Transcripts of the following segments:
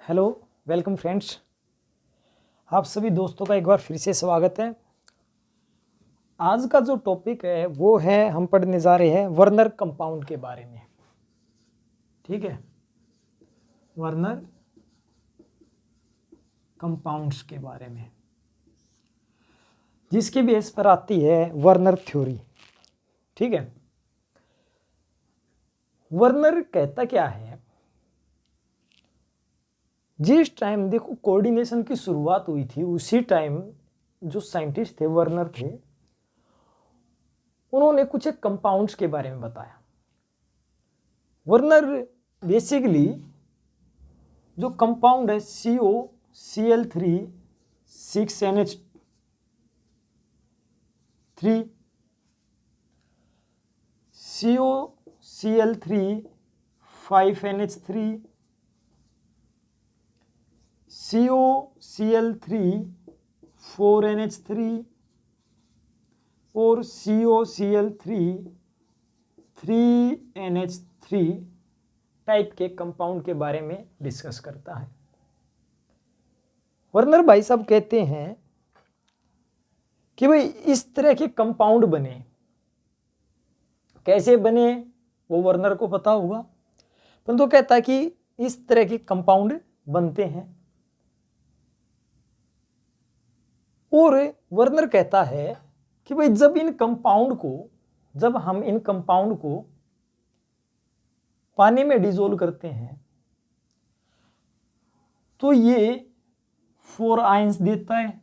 Hello, welcome friends. आप सभी दोस्तों का एक बार फिर से स्वागत है। आज का जो टॉपिक है वो है, हम पढ़ने जा रहे हैं वर्नर कंपाउंड के बारे में। ठीक है, वर्नर कंपाउंड्स के बारे में, जिसके बेस पर आती है वर्नर थ्योरी। ठीक है, वर्नर कहता क्या है? जिस टाइम देखो कोऑर्डिनेशन की शुरुआत हुई थी, उसी टाइम जो साइंटिस्ट थे वर्नर थे, उन्होंने कुछ एक कंपाउंड्स के बारे में बताया। वर्नर बेसिकली जो कंपाउंड है COCl3 6NH3, COCl3 5NH3, COCl3 4NH3 और COCl3 3NH3 टाइप के कंपाउंड के बारे में डिस्कस करता है। वर्नर भाई साहब कहते हैं कि भाई इस तरह के कंपाउंड बने, कैसे बने वो वर्नर को पता होगा, परंतु तो कहता है कि इस तरह के कंपाउंड बनते हैं। और वर्नर कहता है कि भाई जब हम इन कंपाउंड को पानी में डिसॉल्व करते हैं तो ये 4 आयंस देता है।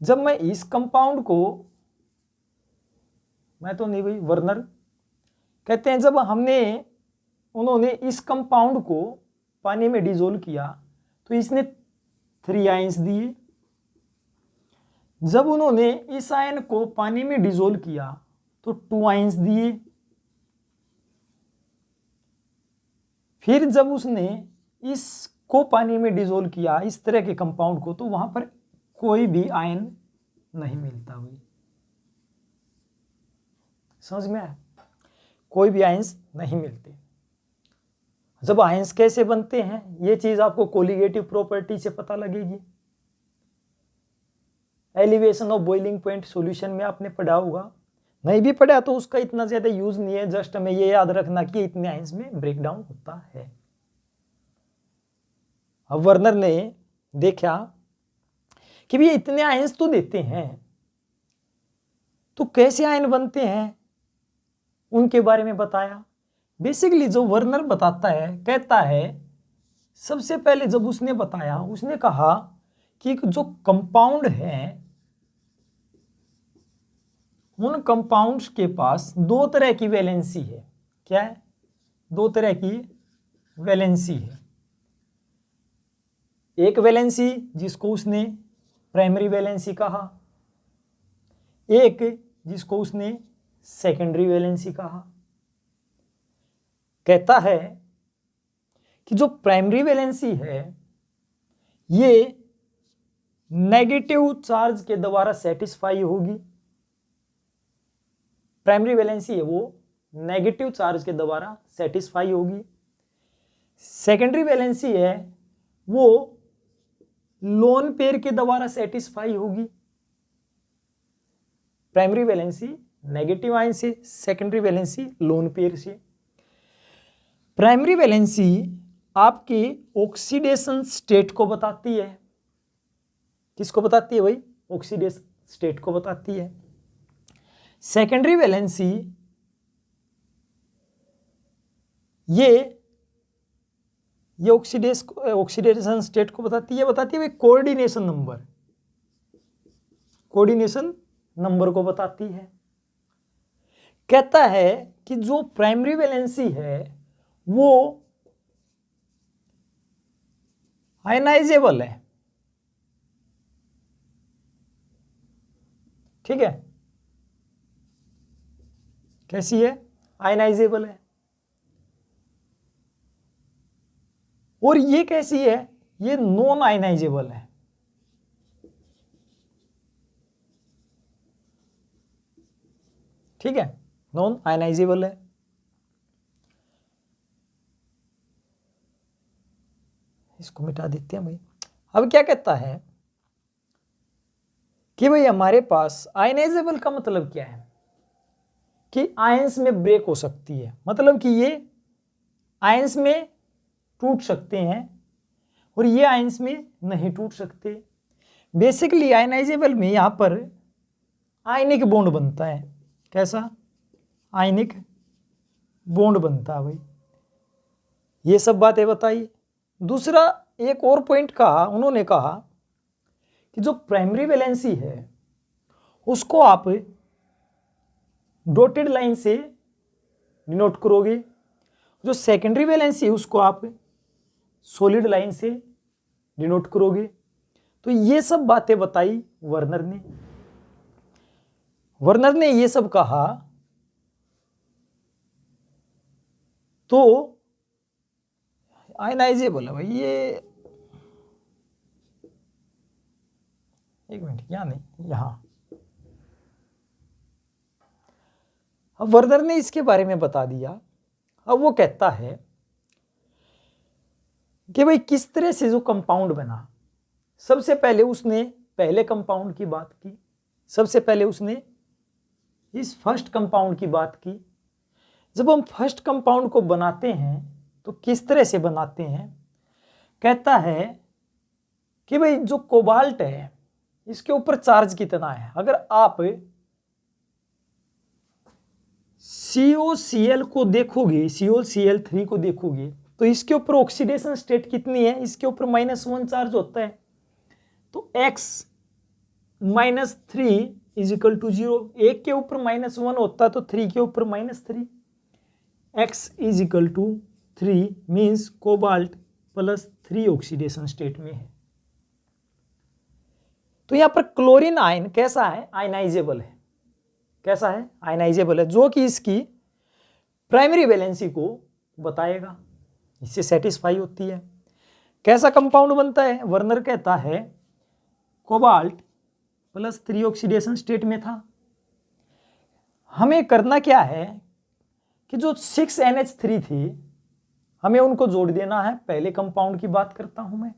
जब मैं इस कंपाउंड को, मैं तो नहीं भाई, वर्नर कहते हैं जब उन्होंने इस कंपाउंड को पानी में डिसॉल्व किया तो इसने 3 आयंस दिए। जब उन्होंने इस आयन को पानी में डिसॉल्व किया तो 2 आयंस दिए। फिर जब उसने इसको पानी में डिसॉल्व किया, इस तरह के कंपाउंड को, तो वहां पर कोई भी आयन नहीं मिलता हुई। समझ में आया? कोई भी आयंस नहीं मिलते। जब आयंस कैसे बनते हैं ये चीज आपको कोलिगेटिव प्रॉपर्टी से पता लगेगी। Elevation of boiling point solution में आपने पढ़ा होगा, नहीं भी पढ़ा तो उसका इतना ज्यादा यूज नहीं है, जस्ट हमें ये याद रखना कि इतने आयंस में ब्रेकडाउन होता है। अब वर्नर ने देखा कि भी इतने आयंस तो देते हैं, तो कैसे आयन बनते हैं उनके बारे में बताया। बेसिकली जो वर्नर बताता है, कहता है, सबसे पहले जब उसने बताया, उसने कहा कि जो कंपाउंड है उन कंपाउंड्स के पास 2 तरह की वैलेंसी है। क्या है? 2 तरह की वैलेंसी है। एक वैलेंसी जिसको उसने प्राइमरी वैलेंसी कहा, एक जिसको उसने सेकेंडरी वैलेंसी कहा। कहता है कि जो प्राइमरी वैलेंसी है ये नेगेटिव चार्ज के द्वारा सेटिस्फाई होगी। प्राइमरी वैलेंसी है वो नेगेटिव चार्ज के द्वारा सेटिस्फाई होगी। सेकेंडरी वैलेंसी है वो लोन पेयर के द्वारा सेटिस्फाई होगी। प्राइमरी वैलेंसी नेगेटिव आयन से, सेकेंडरी वैलेंसी लोन पेयर से। प्राइमरी वैलेंसी आपके ऑक्सीडेशन स्टेट को बताती है। किसको बताती है भाई? ऑक्सीडेशन स्टेट को बताती है। सेकेंडरी वैलेंसी ये ऑक्सीडेशन स्टेट को बताती है भाई कोऑर्डिनेशन नंबर को बताती है। कहता है कि जो प्राइमरी वैलेंसी है वो आयनाइजेबल है। ठीक है, कैसी है? आयनाइजेबल है। और ये कैसी है? ये नॉन आयनाइजेबल है। ठीक है, नॉन आयनाइजेबल है। इसको मिटा देते हैं भाई। अब क्या कहता है कि भाई हमारे पास आयनाइजेबल का मतलब क्या है कि आयंस में ब्रेक हो सकती है, मतलब कि ये आयंस में टूट सकते हैं और ये आयंस में नहीं टूट सकते। बेसिकली आयनाइजेबल में यहां पर आयनिक बॉन्ड बनता है। कैसा? आयनिक बॉन्ड बनता है भाई। ये सब बातें बताई। दूसरा एक और पॉइंट कहा, उन्होंने कहा कि जो प्राइमरी वैलेंसी है उसको आप डॉटेड लाइन से डिनोट करोगे, जो सेकेंडरी वैलेंसी है उसको आप सॉलिड लाइन से डिनोट करोगे। तो ये सब बातें बताई वर्नर ने। वर्नर ने ये सब कहा तो आयनाइजेबल है भाई। ये एक मिनट, यहाँ नहीं, यहाँ। अब वर्नर ने इसके बारे में बता दिया। अब वो कहता है कि भाई किस तरह से जो कंपाउंड बना। सबसे पहले उसने पहले कंपाउंड की बात की, सबसे पहले उसने इस फर्स्ट कंपाउंड की बात की। जब हम फर्स्ट कंपाउंड को बनाते हैं तो किस तरह से बनाते हैं? कहता है कि भाई जो कोबाल्ट है इसके ऊपर चार्ज कितना है। अगर आप COCl को देखोगे, COCl3 को देखोगे तो इसके ऊपर ऑक्सीडेशन स्टेट कितनी है? इसके ऊपर -1 चार्ज होता है। तो x -3 = 0। एक के ऊपर -1 होता तो 3 के ऊपर -3। x = 3 means cobalt +3 oxidation state में है। तो यहां पर क्लोरीन आयन कैसा है? आयनाइजेबल है। कैसा है? आयनाइजेबल है, जो कि इसकी प्राइमरी वैलेंसी को बताएगा, इससे सेटिस्फाई होती है। कैसा कंपाउंड बनता है? वर्नर कहता है कोबाल्ट +3 ऑक्सीडेशन स्टेट में था। हमें करना क्या है कि जो 6NH3 थी हमें उनको जोड़ देना है। पहले कंपाउंड की बात करता हूं मैं।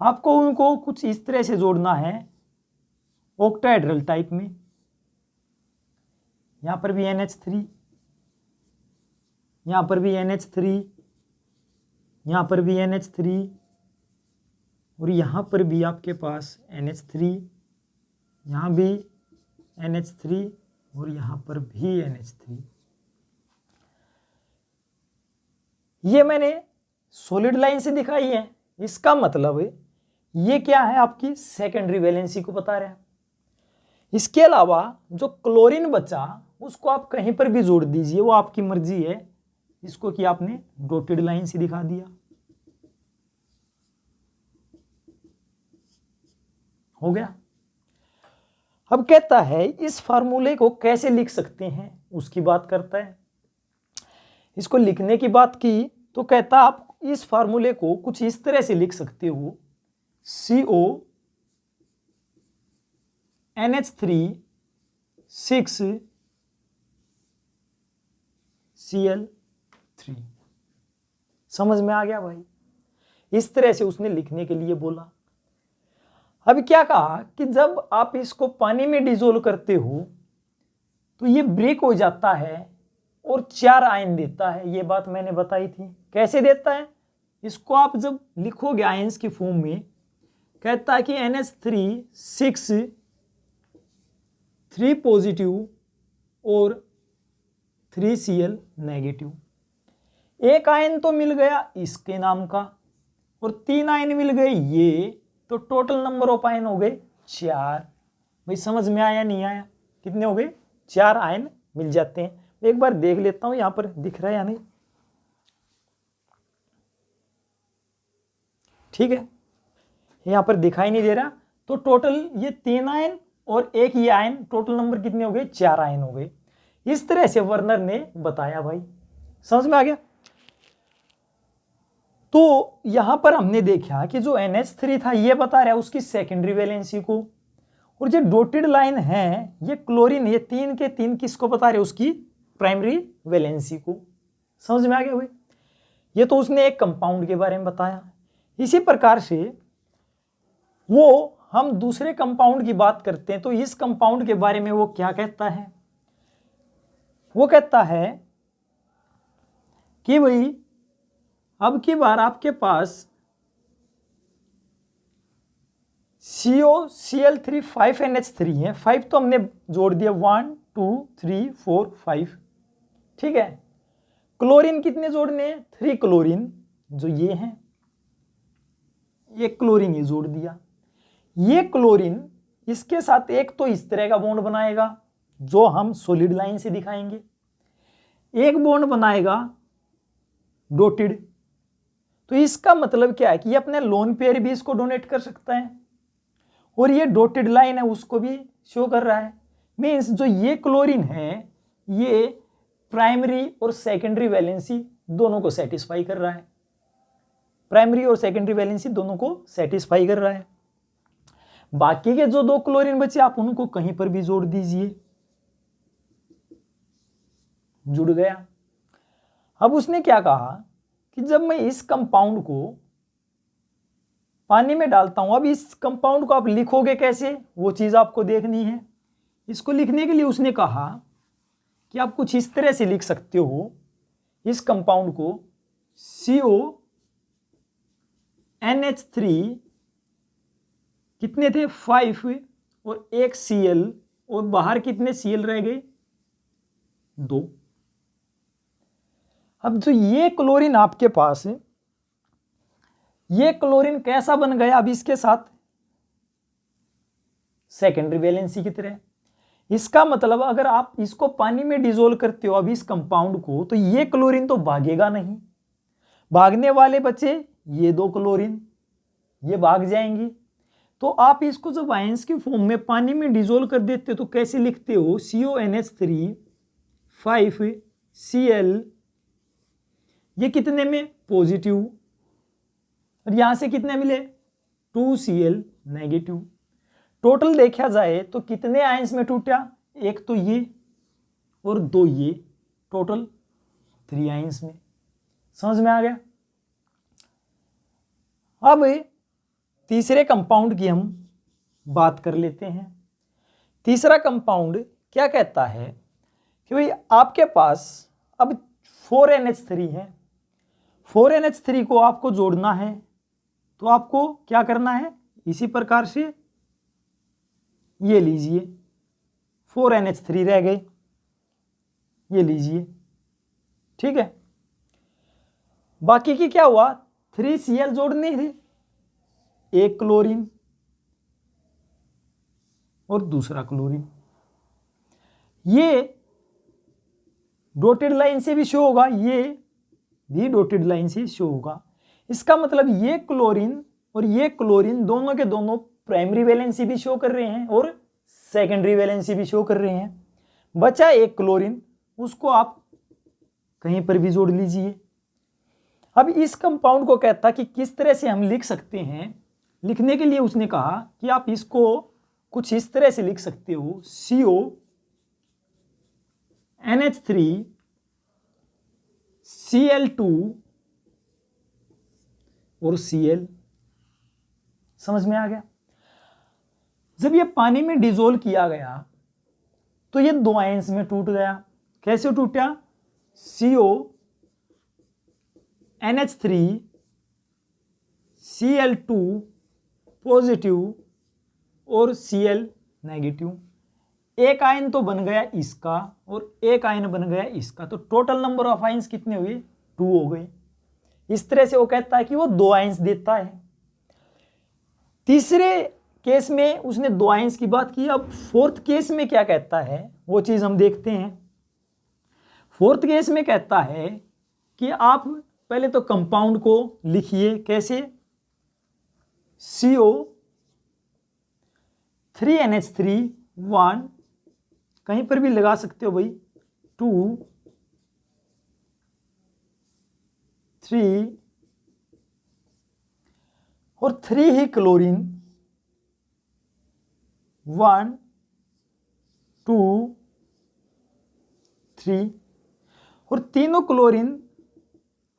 आपको उनको कुछ इस तरह से जोड़ना है ऑक्टाहेड्रल टाइप में। यहां पर भी NH3, यहां पर भी NH3, यहां पर भी NH3 और यहां पर भी आपके पास NH3, यहां भी NH3 और यहां पर भी NH3। ये मैंने सॉलिड लाइन से दिखाई है। इसका मतलब ये क्या है? आपकी सेकेंडरी वैलेंसी को बता रहा है। इसके अलावा जो क्लोरीन बचा उसको आप कहीं पर भी जोड़ दीजिए, वो आपकी मर्जी है। इसको कि आपने डॉटेड लाइन से दिखा दिया, हो गया। अब कहता है इस फार्मूले को कैसे लिख सकते हैं उसकी बात करता है। इसको लिखने की बात की तो कहता आप इस फार्मूले को कुछ इस तरह से लिख सकते हो CONH3 6Cl3। समझ में आ गया भाई? इस तरह से उसने लिखने के लिए बोला। अब क्या कहा कि जब आप इसको पानी में डिसोल्व करते हो तो ये ब्रेक हो जाता है और 4 आयन देता है। ये बात मैंने बताई थी। कैसे देता है? इसको आप जब लिखोगे आयंस की फॉर्म में, कहता है कि NH3 6 3 पॉजिटिव और 3Cl नेगेटिव। एक आयन तो मिल गया इसके नाम का और 3 आयन मिल गए ये, तो टोटल नंबर ऑफ आयन हो गए 4। भाई समझ में आया नहीं आया? कितने हो गए? 4 आयन मिल जाते हैं। एक बार देख लेता हूं यहां पर दिख रहा है या नहीं। ठीक है, यहां पर दिखाई नहीं दे रहा। तो टोटल ये 3 आयन और एक ये आयन, टोटल नंबर कितने हो गए? 4 आयन हो गए। इस तरह से वर्नर ने बताया। भाई समझ में आ गया? तो यहां पर हमने देखा कि जो NH3 था ये बता रहा है उसकी सेकेंडरी वैलेंसी को, और जो डॉटेड लाइन है ये क्लोरीन, ये 3 के 3 किसको बता रहे? उसकी प्राइमरी वैलेंसी को। समझ में आ गया भाई? ये तो उसने एक कंपाउंड के बारे में बताया। इसी प्रकार से वो हम दूसरे कंपाउंड की बात करते हैं तो इस कंपाउंड के बारे में वो क्या कहता है, वो कहता है कि भाई अब की बार आपके पास COCl3 5NH3 है, 5 तो हमने जोड़ दिया 1 2 3 4 5, ठीक है। क्लोरीन कितने जोड़ने हैं, 3 क्लोरीन जो ये हैं, ये क्लोरीन ये जोड़ दिया। ये क्लोरीन इसके साथ एक तो इस तरह का बॉन्ड बनाएगा जो हम सॉलिड लाइन से दिखाएंगे, एक बॉन्ड बनाएगा डॉटेड। तो इसका मतलब क्या है कि ये अपने लोन पेयर भी इसको डोनेट कर सकता है और ये डॉटेड लाइन है उसको भी शो कर रहा है। मीन्स जो ये क्लोरीन है ये प्राइमरी और सेकेंडरी वैलेंसी दोनों को सेटिस्फाई कर रहा है, प्राइमरी और सेकेंडरी वैलेंसी दोनों को सेटिस्फाई कर रहा है। बाकी के जो 2 क्लोरीन बचे आप उनको कहीं पर भी जोड़ दीजिए, जुड़ गया। अब उसने क्या कहा कि जब मैं इस कंपाउंड को पानी में डालता हूं, अब इस कंपाउंड को आप लिखोगे कैसे वो चीज आपको देखनी है। इसको लिखने के लिए उसने कहा कि आप कुछ इस तरह से लिख सकते हो इस कंपाउंड को CONH3 कितने थे 5 और एक Cl और बाहर कितने Cl रह गए 2। अब जो ये क्लोरीन आपके पास है ये क्लोरीन कैसा बन गया, अब इसके साथ सेकेंडरी वैलेंसी की तरह। इसका मतलब अगर आप इसको पानी में डिसोल्व करते हो अब इस कंपाउंड को तो ये क्लोरीन तो भागेगा नहीं, भागने वाले बचे ये 2 क्लोरीन, ये भाग जाएंगी। तो आप इसको जब आयंस की फॉर्म में पानी में डिसोल्व कर देते हो तो कैसे लिखते हो CONH3 5Cl, ये कितने में पॉजिटिव और यहां से कितने मिले 2Cl नेगेटिव। टोटल देखा जाए तो कितने आयंस में टूटा, एक तो ये और 2 ये, टोटल 3 आयंस में। समझ में आ गया। अब तीसरे कंपाउंड की हम बात कर लेते हैं। तीसरा कंपाउंड क्या कहता है कि भाई आपके पास अब 4NH3 है, 4NH3 को आपको जोड़ना है तो आपको क्या करना है, इसी प्रकार से ये लीजिए 4NH3 रह गए, ये लीजिए, ठीक है। बाकी की क्या हुआ 3Cl जोड़ने थे, एक क्लोरीन और दूसरा क्लोरीन, ये डॉटेड लाइन से भी शो होगा, ये भी डॉटेड लाइन से शो होगा। इसका मतलब ये क्लोरीन और ये क्लोरीन दोनों के दोनों प्राइमरी वैलेंसी भी शो कर रहे हैं और सेकेंडरी वैलेंसी भी शो कर रहे हैं। बचा एक क्लोरीन, उसको आप कहीं पर भी जोड़ लीजिए। अब इस कंपाउंड को कहता कि किस तरह से हम लिख सकते हैं, लिखने के लिए उसने कहा कि आप इसको कुछ इस तरह से लिख सकते हो CONH3 Cl2 और Cl। समझ में आ गया। जब ये पानी में डिसोल्व किया गया तो ये 2 आयंस में टूट गया। कैसे टूटा, CONH3 Cl2 पॉजिटिव और Cl नेगेटिव। एक आयन तो बन गया इसका और एक आयन बन गया इसका, तो टोटल नंबर ऑफ आयंस कितने हुए 2 हो गए। इस तरह से वो कहता है कि वो 2 आयंस देता है। तीसरे केस में उसने 2 आयंस की बात की। अब फोर्थ केस में क्या कहता है वो चीज हम देखते हैं। फोर्थ केस में कहता है कि आप पहले तो कंपाउंड को लिखिए, कैसे CO3NH3 1, कहीं पर भी लगा सकते हो भाई, 2 3 और 3 ही क्लोरीन, 1 2 3 और तीनों क्लोरीन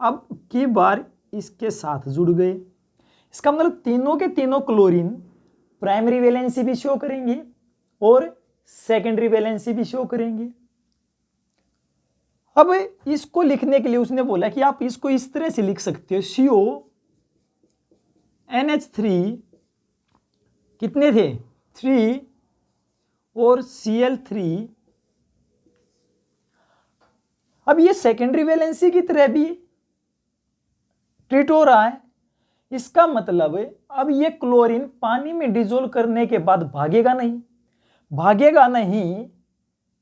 अब की बार इसके साथ जुड़ गए। इसका मतलब तीनों के तीनों क्लोरीन प्राइमरी वैलेंसी भी शो करेंगे और सेकेंडरी वैलेंसी भी शो करेंगे। अब इसको लिखने के लिए उसने बोला कि आप इसको इस तरह से लिख सकते हो, CONH3 कितने थे 3 और Cl3। अब ये सेकेंडरी वैलेंसी की तरह भी ट्रीट हो रहा है। इसका मतलब अब ये क्लोरीन पानी में डिजोल्व करने के बाद भागेगा नहीं,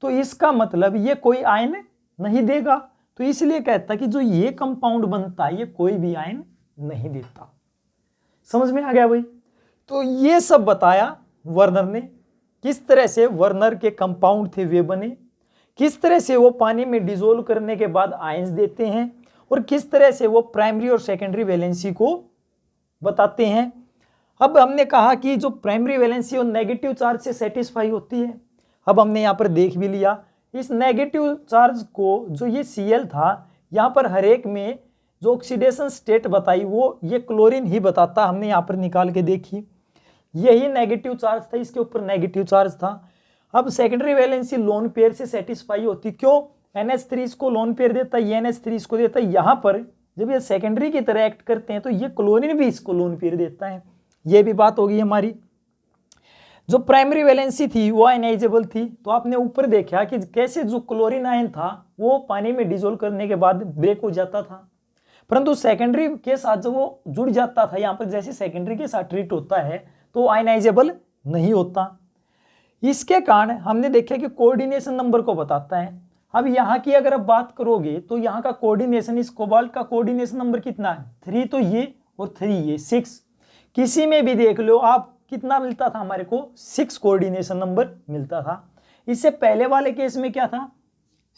तो इसका मतलब ये कोई आयन नहीं देगा। तो इसलिए कहता कि जो ये कंपाउंड बनता है ये कोई भी आयन नहीं देता। समझ में आ गया भाई? तो ये सब बताया वर्नर ने, किस तरह से वर्नर के कंपाउंड थे वे बने, किस तरह से वो पानी में डिजोल्व करने के बाद आयंस देते हैं, और किस तरह से वो प्राइमरी और सेकेंडरी वैलेंसी को बताते हैं। अब हमने कहा कि जो प्राइमरी वैलेंसी वो नेगेटिव चार्ज से सेटिस्फाई होती है। अब हमने यहाँ पर देख भी लिया इस नेगेटिव चार्ज को, जो ये Cl था, यहाँ पर हर एक में जो ऑक्सीडेशन स्टेट बताई वो ये क्लोरीन ही बताता। हमने यहाँ पर निकाल के देखी, यही नेगेटिव चार्ज था, इसके ऊपर नेगेटिव चार्ज था। अब सेकेंडरी वैलेंसी लोन पेयर से सेटिस्फाई होती, क्यों? NH3 इसको लोन पेयर देता है, ये NH3 इसको देता है। यहाँ पर जब ये सेकेंडरी की तरह एक्ट करते हैं तो ये क्लोरीन भी इसको लोन पेयर देता है। ये भी बात होगी हमारी। जो प्राइमरी वैलेंसी थी वो आयनाइजेबल थी, तो आपने ऊपर देखा कि कैसे जो क्लोरीन आयन था वो पानी में डिजोल्व करने के बाद ब्रेक हो जाता था, परंतु सेकेंडरी के साथ जब वो जुड़ जाता था, यहाँ पर जैसे सेकेंडरी के साथ ट्रीट होता है तो आयनाइजेबल नहीं होता। इसके कारण हमने देखा कि कोऑर्डिनेशन नंबर को बताता है। अब यहाँ की अगर आप बात करोगे तो यहाँ का कोऑर्डिनेशन, इस कोबाल्ट का कोऑर्डिनेशन नंबर कितना है 3, तो ये और 3 ये 6। किसी में भी देख लो आप कितना मिलता था हमारे को 6 कोऑर्डिनेशन नंबर मिलता था। इससे पहले वाले केस में क्या था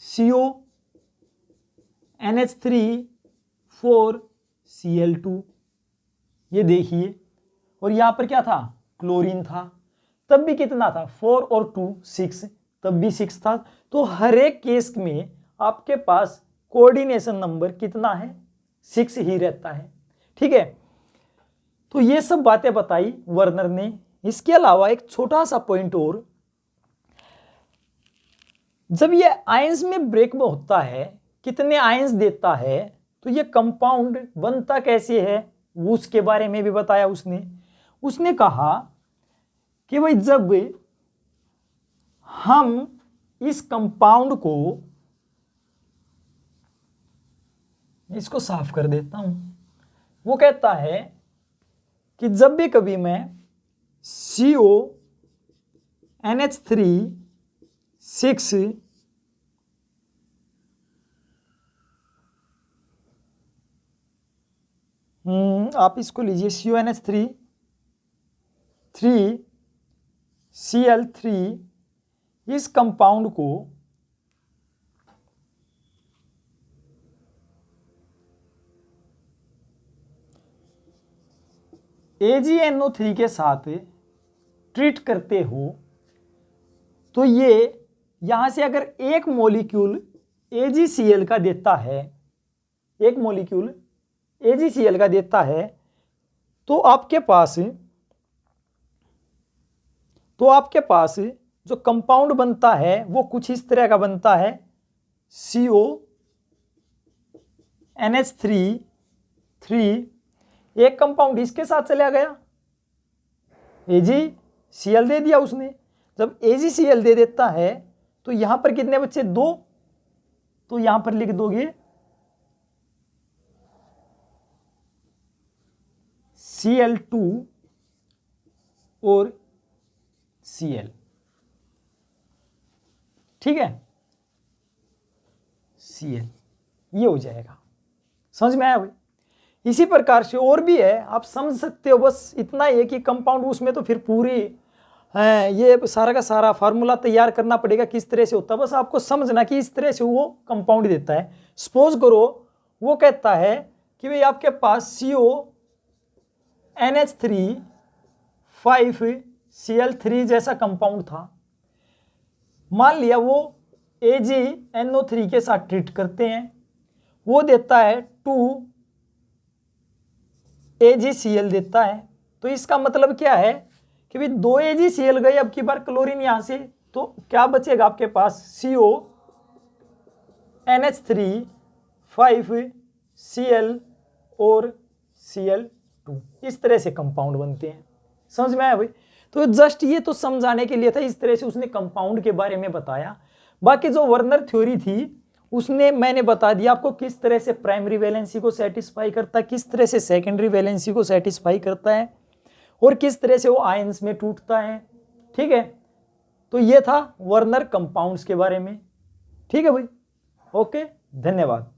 CONH3 4 Cl2, ये देखिए, और यहां पर क्या था क्लोरीन था, तब भी कितना था 4 और 2 6, तब भी 6 था। तो हर एक केस में आपके पास कोऑर्डिनेशन नंबर कितना है 6 ही रहता है। ठीक है, तो ये सब बातें बताई वर्नर ने। इसके अलावा एक छोटा सा पॉइंट और, जब ये आयंस में ब्रेक होता है कितने आयंस देता है, तो ये कंपाउंड बनता कैसे है वो उसके बारे में भी बताया उसने कहा कि भाई जब हम इस कंपाउंड को, इसको साफ कर देता हूं, वो कहता है कि जब भी कभी मैं CONH3 6 आप इसको लीजिए CONH3 3 Cl3, इस कंपाउंड को AgNO3 के साथ ट्रीट करते हो, तो ये यहां से अगर एक मॉलिक्यूल AgCl का देता है, एक मॉलिक्यूल AgCl का देता है, तो आपके पास जो कंपाउंड बनता है वो कुछ इस तरह का बनता है CONH3 एक कंपाउंड इसके साथ चला गया, AgCl दे दिया उसने। जब AgCl दे देता है तो यहां पर कितने बच्चे 2, तो यहां पर लिख दोगे Cl2 और Cl। ठीक है, Cl ये हो जाएगा। समझ में आया भाई? इसी प्रकार से और भी है, आप समझ सकते हो। बस इतना ही है कि कंपाउंड उसमें तो फिर पूरी ये सारा का सारा फार्मूला तैयार करना पड़ेगा किस तरह से होता है। बस आपको समझना कि इस तरह से वो कंपाउंड देता है। सपोज करो वो कहता है कि भाई आपके पास CONH3 5 Cl3 जैसा कंपाउंड था, मान लिया वो AgNO3 के साथ ट्रीट करते हैं, वो देता है 2 AgCl देता है। तो इसका मतलब क्या है कि भाई 2 AgCl गए, अब की बार क्लोरीन यहां से, तो क्या बचेगा आपके पास CO NH3 5Cl और Cl2। इस तरह से कंपाउंड बनते हैं। समझ में आया भाई? तो जस्ट ये तो समझाने के लिए था, इस तरह से उसने कंपाउंड के बारे में बताया। बाकी जो वर्नर थ्योरी थी उसने मैंने बता दिया आपको किस तरह से प्राइमरी वैलेंसी को सेटिस्फाई करता है, किस तरह से सेकेंडरी वैलेंसी को सेटिस्फाई करता है, और किस तरह से वो आयंस में टूटता है। ठीक है, तो ये था वर्नर कंपाउंड्स के बारे में। ठीक है भाई, ओके, धन्यवाद।